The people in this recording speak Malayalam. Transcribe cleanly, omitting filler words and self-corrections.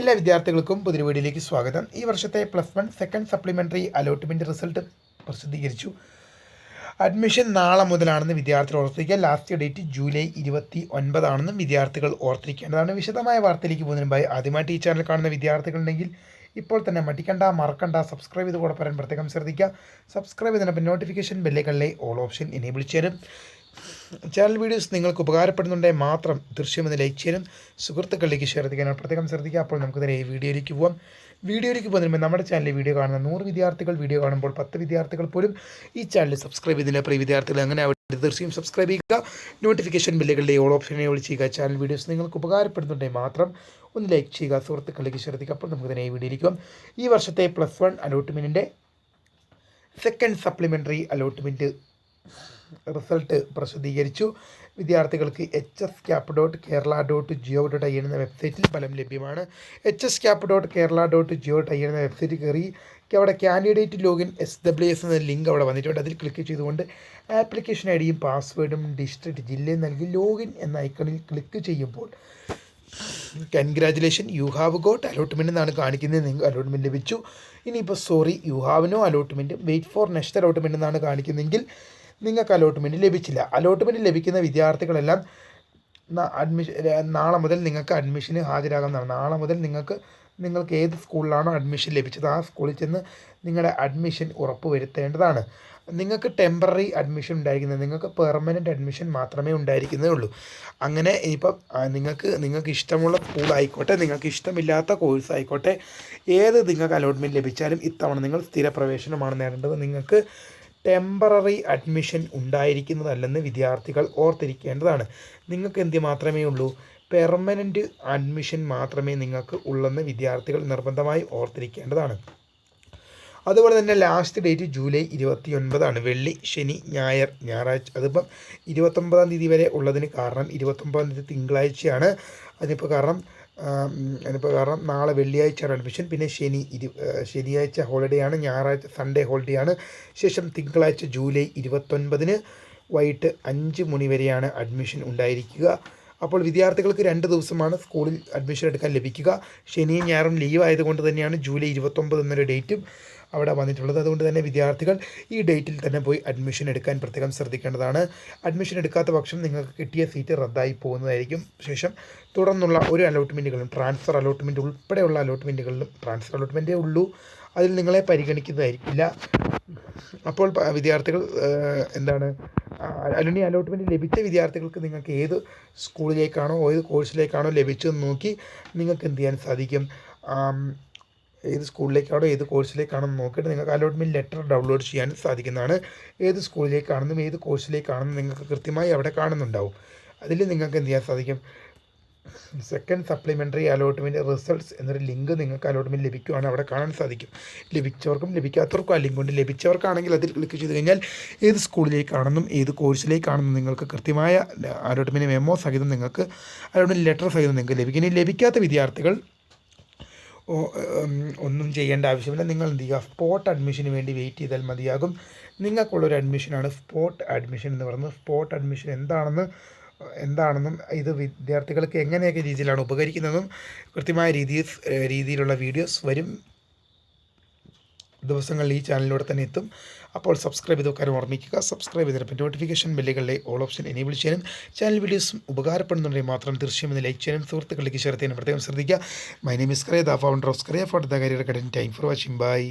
എല്ലാ വിദ്യാർത്ഥികൾക്കും പുതിയ വീഡിയോയിലേക്ക് സ്വാഗതം. ഈ വർഷത്തെ +1 സെക്കൻഡ് സപ്ലിമെൻ്ററി അലോട്ട്മെൻറ്റ് റിസൾട്ട് പ്രസിദ്ധീകരിച്ചു. അഡ്മിഷൻ നാളെ മുതലാണെന്ന് വിദ്യാർത്ഥികൾ ഓർത്തിരിക്കുക. ലാസ്റ്റ് ഡേറ്റ് ജൂലൈ 29 ആണെന്നും വിദ്യാർത്ഥികൾ ഓർത്തിരിക്കേണ്ടതാണ്. വിശദമായ വാർത്തയിലേക്ക് പോകുന്നതിന് മുമ്പായി ആദ്യമായിട്ട് ഈ ചാനൽ കാണുന്ന വിദ്യാർത്ഥികളുണ്ടെങ്കിൽ ഇപ്പോൾ തന്നെ മറക്കണ്ട സബ്സ്ക്രൈബ് ചെയ്ത് കൂടെ പറയാൻ പ്രത്യേകം ശ്രദ്ധിക്കുക. സബ്സ്ക്രൈബ് ചെയ്തതിനൊപ്പം നോട്ടിഫിക്കേഷൻ ബെല്ലേകളിലെ ഓൾ ഓപ്ഷൻ എനേബിൾ ചെയ്യാനും ചാനൽ വീഡിയോസ് നിങ്ങൾക്ക് ഉപകാരപ്പെടുന്നുണ്ടെങ്കിൽ മാത്രം തീർച്ചയായും ലൈക്ക് ചെയ്യാനും സുഹൃത്തുക്കളിലേക്ക് ഷെയർ ചെയ്യാനും പ്രത്യേകം ശ്രദ്ധിക്കുക. അപ്പോൾ നമുക്ക് നേരെ ഈ വീഡിയോയിലേക്ക് പോകാം. വീഡിയോയിലേക്ക് പോകുന്നതിന് നമ്മുടെ ചാനലിൽ വീഡിയോ കാണുന്ന 100 വിദ്യാർത്ഥികൾ വീഡിയോ കാണുമ്പോൾ 10 വിദ്യാർത്ഥികൾ പോലും ഈ ചാനൽ സബ്സ്ക്രൈബ് ചെയ്തില്ല. പ്രിയ വിദ്യാർത്ഥികൾ അങ്ങനെ അവിടെ തീർച്ചയായും സബ്സ്ക്രൈബ് ചെയ്യുക. നോട്ടിഫിക്കേഷൻ ബെല്ലുകളുടെ ഓൾ ഓപ്ഷനെ വിളിച്ച് ചാനൽ വീഡിയോസ് നിങ്ങൾക്ക് ഉപകാരപ്പെടുന്നുണ്ടെങ്കിൽ മാത്രം ഒന്ന് ലൈക്ക് ചെയ്യുക, സുഹൃത്തുക്കളിലേക്ക് ഷെയർ ചെയ്യുക. അപ്പോൾ നമുക്ക് തന്നെ ഈ വീഡിയോയിലേക്ക് പോകാം. ഈ വർഷത്തെ +1 അലോട്ട്മെൻറ്റിൻ്റെ സെക്കൻഡ് സപ്ലിമെൻ്ററി അലോട്ട്മെൻറ്റ് റിസൾട്ട് പ്രസിദ്ധീകരിച്ചു. വിദ്യാർത്ഥികൾക്ക് hscap.kerala.gov.in എന്ന വെബ്സൈറ്റിൽ ഫലം ലഭ്യമാണ്. hscap.kerala.gov.in എന്ന വെബ്സൈറ്റിൽ കയറി അവിടെ കാൻഡിഡേറ്റ് ലോഗിൻ SWS എന്ന ലിങ്ക് അവിടെ വന്നിട്ടുണ്ട്. അതിൽ ക്ലിക്ക് ചെയ്തുകൊണ്ട് ആപ്ലിക്കേഷൻ ഐഡിയും പാസ്വേഡും ഡിസ്ട്രിക്റ്റ് ജില്ലയും നൽകി ലോഗിൻ എന്ന ഐക്കണിൽ ക്ലിക്ക് ചെയ്യുമ്പോൾ congratulation, you have got allotment എന്നാണ് കാണിക്കുന്നത്. നിങ്ങൾക്ക് അലോട്ട്മെൻറ്റ് ലഭിച്ചു. ഇനിയിപ്പോൾ sorry, you have no allotment, wait for next allotment എന്നാണ് കാണിക്കുന്നതെങ്കിൽ നിങ്ങൾക്ക് അലോട്ട്മെൻറ്റ് ലഭിച്ചില്ല. അലോട്ട്മെൻറ്റ് ലഭിക്കുന്ന വിദ്യാർത്ഥികളെല്ലാം നാളെ മുതൽ നിങ്ങൾക്ക് അഡ്മിഷന് ഹാജരാകുന്നതാണ്. നാളെ മുതൽ നിങ്ങൾക്ക് ഏത് സ്കൂളിലാണോ അഡ്മിഷൻ ലഭിച്ചത് ആ സ്കൂളിൽ ചെന്ന് നിങ്ങളുടെ അഡ്മിഷൻ ഉറപ്പ് വരുത്തേണ്ടതാണ്. നിങ്ങൾക്ക് ടെമ്പററി അഡ്മിഷൻ ഉണ്ടായിരിക്കുന്നത്, നിങ്ങൾക്ക് പെർമനൻറ്റ് അഡ്മിഷൻ മാത്രമേ ഉണ്ടായിരിക്കുന്നതേ ഉള്ളൂ. അങ്ങനെ ഇനിയിപ്പം നിങ്ങൾക്ക് ഇഷ്ടമുള്ള സ്കൂളായിക്കോട്ടെ, നിങ്ങൾക്ക് ഇഷ്ടമില്ലാത്ത കോഴ്സ് ആയിക്കോട്ടെ, ഏത് നിങ്ങൾക്ക് അലോട്ട്മെൻറ്റ് ലഭിച്ചാലും ഇത്തവണ നിങ്ങൾ സ്ഥിരപ്രവേശനമാണ് നേടേണ്ടത്. നിങ്ങൾക്ക് ടെമ്പററി അഡ്മിഷൻ ഉണ്ടായിരിക്കുന്നതല്ലെന്ന് വിദ്യാർത്ഥികൾ ഓർത്തിരിക്കേണ്ടതാണ്. നിങ്ങൾക്ക് എന്ത് മാത്രമേ ഉള്ളൂ? പെർമനൻറ്റ് അഡ്മിഷൻ മാത്രമേ നിങ്ങൾക്ക് ഉള്ളെന്ന് വിദ്യാർത്ഥികൾ നിർബന്ധമായി ഓർത്തിരിക്കേണ്ടതാണ്. അതുപോലെ തന്നെ ലാസ്റ്റ് ഡേറ്റ് ജൂലൈ 29 വെള്ളി, ശനി, ഞായറാഴ്ച. അതിപ്പം 29 തീയതി വരെ ഉള്ളതിന് കാരണം 29 തീയതി തിങ്കളാഴ്ചയാണ്. അതിനിപ്പോൾ കാരണം നാളെ വെള്ളിയാഴ്ചയാണ് അഡ്മിഷൻ, പിന്നെ ശനിയാഴ്ച ഹോളിഡേ ആണ്, ഞായറാഴ്ച സൺഡേ ഹോളിഡേ ആണ്. ശേഷം തിങ്കളാഴ്ച ജൂലൈ 29 വൈകിട്ട് 5 മണി വരെയാണ് അഡ്മിഷൻ ഉണ്ടായിരിക്കുക. അപ്പോൾ വിദ്യാർത്ഥികൾക്ക് 2 ദിവസമാണ് സ്കൂളിൽ അഡ്മിഷൻ എടുക്കാൻ ലഭിക്കുക. ശനിയും ഞായറും ലീവ് ആയതുകൊണ്ട് തന്നെയാണ് ജൂലൈ 29 എന്നൊരു ഡേറ്റും അവിടെ വന്നിട്ടുള്ളത്. അതുകൊണ്ട് തന്നെ വിദ്യാർത്ഥികൾ ഈ ഡേറ്റിൽ തന്നെ പോയി അഡ്മിഷൻ എടുക്കാൻ പ്രത്യേകം ശ്രദ്ധിക്കേണ്ടതാണ്. അഡ്മിഷൻ എടുക്കാത്ത പക്ഷം നിങ്ങൾക്ക് കിട്ടിയ സീറ്റ് റദ്ദായി പോകുന്നതായിരിക്കും. ശേഷം തുടർന്നുള്ള ഒരു അലോട്ട്മെൻറ്റുകളും ട്രാൻസ്ഫർ അലോട്ട്മെൻറ്റ് ഉൾപ്പെടെയുള്ള അലോട്ട്മെൻറ്റുകളിലും ട്രാൻസ്ഫർ അലോട്ട്മെൻറ്റേ ഉള്ളൂ, അതിൽ നിങ്ങളെ പരിഗണിക്കുന്നതായിരിക്കില്ല. അപ്പോൾ വിദ്യാർത്ഥികൾ അല്ലെങ്കിൽ അലോട്ട്മെൻറ്റ് ലഭിച്ച വിദ്യാർത്ഥികൾക്ക് നിങ്ങൾക്ക് ഏത് സ്കൂളിലേക്കാണോ ഏത് കോഴ്സിലേക്കാണോ ലഭിച്ചതെന്ന് നോക്കി നിങ്ങൾക്ക് എന്ത് ചെയ്യാൻ സാധിക്കും? ഏത് സ്കൂളിലേക്കാണോ ഏത് കോഴ്സിലേക്കാണെന്ന് നോക്കിയിട്ട് നിങ്ങൾക്ക് അലോട്ട്മെൻറ്റ് ലെറ്റർ ഡൗൺലോഡ് ചെയ്യാൻ സാധിക്കുന്നതാണ്. ഏത് സ്കൂളിലേക്കാണെന്നും ഏത് കോഴ്സിലേക്കാണെന്നും നിങ്ങൾക്ക് കൃത്യമായി അവിടെ കാണുന്നുണ്ടാവും. അതിൽ നിങ്ങൾക്ക് എന്ത് ചെയ്യാൻ സാധിക്കും? സെക്കൻഡ് സപ്ലിമെൻ്ററി അലോട്ട്മെൻറ്റ് റിസൾട്ട്സ് എന്നൊരു ലിങ്ക് നിങ്ങൾക്ക് അലോട്ട്മെൻറ്റ് ലഭിക്കുകയാണ് അവിടെ കാണാൻ സാധിക്കും. ലഭിച്ചവർക്കും ലഭിക്കാത്തവർക്കും ആ ലിങ്ക് ഉണ്ട്. ലഭിച്ചവർക്കാണെങ്കിൽ അതിൽ ക്ലിക്ക് ചെയ്ത് കഴിഞ്ഞാൽ ഏത് സ്കൂളിലേക്കാണെന്നും ഏത് കോഴ്സിലേക്കാണെന്നും നിങ്ങൾക്ക് കൃത്യമായ അലോട്ട്മെൻറ്റ് മെമ്മോ സഹിതം നിങ്ങൾക്ക് അലോട്ട്മെൻറ്റ് ലെറ്റർ സഹിതം നിങ്ങൾക്ക് ലഭിക്കും. ഇനി ലഭിക്കാത്ത വിദ്യാർത്ഥികൾ ഒന്നും ചെയ്യേണ്ട ആവശ്യമില്ല. നിങ്ങൾ എന്ത് ചെയ്യുക? സ്പോട്ട് അഡ്മിഷന് വേണ്ടി വെയിറ്റ് ചെയ്താൽ മതിയാകും. നിങ്ങൾക്കുള്ളൊരു അഡ്മിഷനാണ് സ്പോട്ട് അഡ്മിഷൻ എന്ന് പറയുന്നത്. സ്പോട്ട് അഡ്മിഷൻ എന്താണെന്നും ഇത് വിദ്യാർത്ഥികൾക്ക് എങ്ങനെയൊക്കെ രീതിയിലാണ് ഉപകരിക്കുന്നതെന്നും കൃത്യമായ രീതിയിലുള്ള വീഡിയോസ് വരും ദിവസങ്ങളിൽ ഈ ചാനലിലൂടെ തന്നെ എത്തും. അപ്പോൾ സബ്സ്ക്രൈബ് ചെയ്ത് വെക്കാനും ഓർമ്മിക്കുക. സബ്സ്ക്രൈബ് ചെയ്തിട്ട് നോട്ടിഫിക്കേഷൻ ബെല്ലുകളിലെ ഓൾ ഓപ്ഷൻ എനേബിൾ ചെയ്യാനും ചാനൽ വീഡിയോസ് ഉപകാരപ്പെടുന്നുണ്ടെങ്കിൽ മാത്രം തീർച്ചയായും ലൈക്ക് ചെയ്യാനും സുഹൃത്തുക്കളിലേക്ക് ഷെയർ ചെയ്യാനും പ്രത്യേകം ശ്രദ്ധിക്കുക. My name is Kariya, the founder of Kariya for the career academy. Time for watching. By.